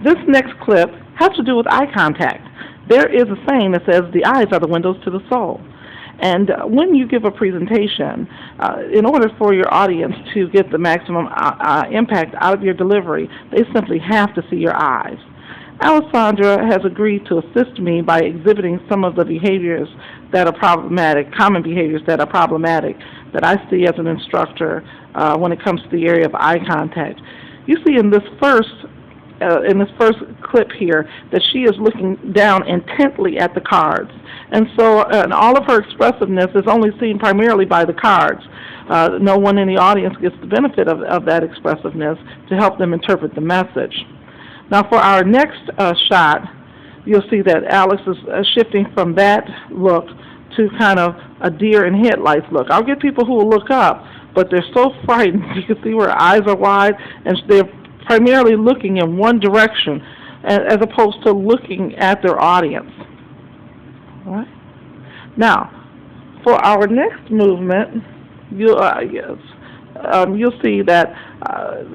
This next clip has to do with eye contact. There is a saying that says the eyes are the windows to the soul. And when you give a presentation, in order for your audience to get the maximum impact out of your delivery, they simply have to see your eyes. Alessandra has agreed to assist me by exhibiting some of the behaviors that are problematic, common behaviors that are problematic, that I see as an instructor when it comes to the area of eye contact. You see in this first clip here that she is looking down intently at the cards. And so and all of her expressiveness is only seen primarily by the cards. No one in the audience gets the benefit of that expressiveness to help them interpret the message. Now for our next shot, you'll see that Alex is shifting from that look to kind of a deer in headlights look. I'll get people who will look up, but they're so frightened. You can see where her eyes are wide, and they're primarily looking in one direction as opposed to looking at their audience. All right. Now, for our next movement, you'll see that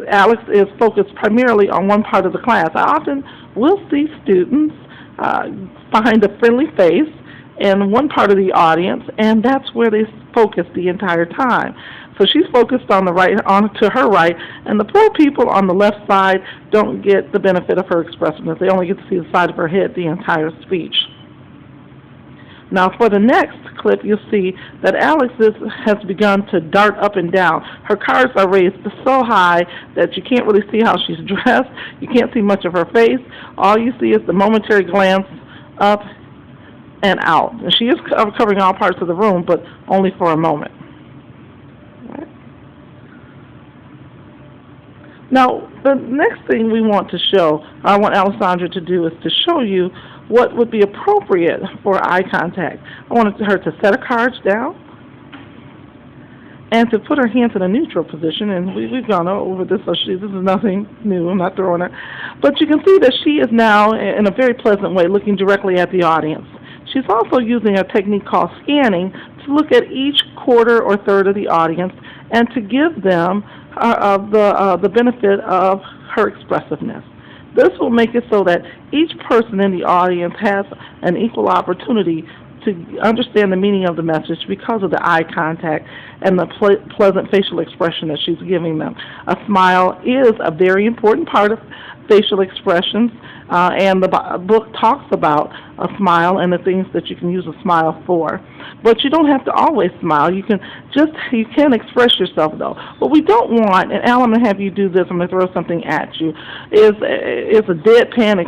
Alex is focused primarily on one part of the class. I often will see students find a friendly face in one part of the audience, and that's where they focus the entire time. So she's focused on the right, on to her right, and the poor people on the left side don't get the benefit of her expressiveness. They only get to see the side of her head the entire speech. Now for the next clip, you'll see that Alex has begun to dart up and down. Her cards are raised so high that you can't really see how she's dressed. You can't see much of her face. All you see is the momentary glance up and out. And she is covering all parts of the room, but only for a moment. Now, the next thing we want to show, I want Alessandra to do, is to show you what would be appropriate for eye contact. I wanted her to set her cards down and to put her hands in a neutral position, and we've gone over this, so this is nothing new. I'm not throwing her. But you can see that she is now, in a very pleasant way, looking directly at the audience. She's also using a technique called scanning to look at each quarter or third of the audience and to give them the benefit of her expressiveness. This will make it so that each person in the audience has an equal opportunity to understand the meaning of the message because of the eye contact and the pleasant facial expression that she's giving them. A smile is a very important part of facial expressions, and the book talks about a smile and the things that you can use a smile for. But you don't have to always smile. You can express yourself though. What we don't want, and Al, I'm going to have you do this, I'm going to throw something at you, is a deadpan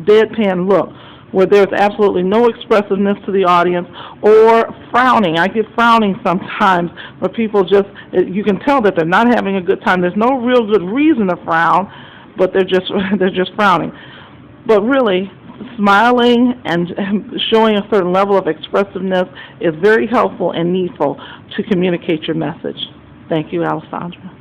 deadpan look, where there's absolutely no expressiveness to the audience, or frowning. I get frowning sometimes where people you can tell that they're not having a good time. There's no real good reason to frown, but they're just frowning. But really, smiling and showing a certain level of expressiveness is very helpful and needful to communicate your message. Thank you, Alessandra.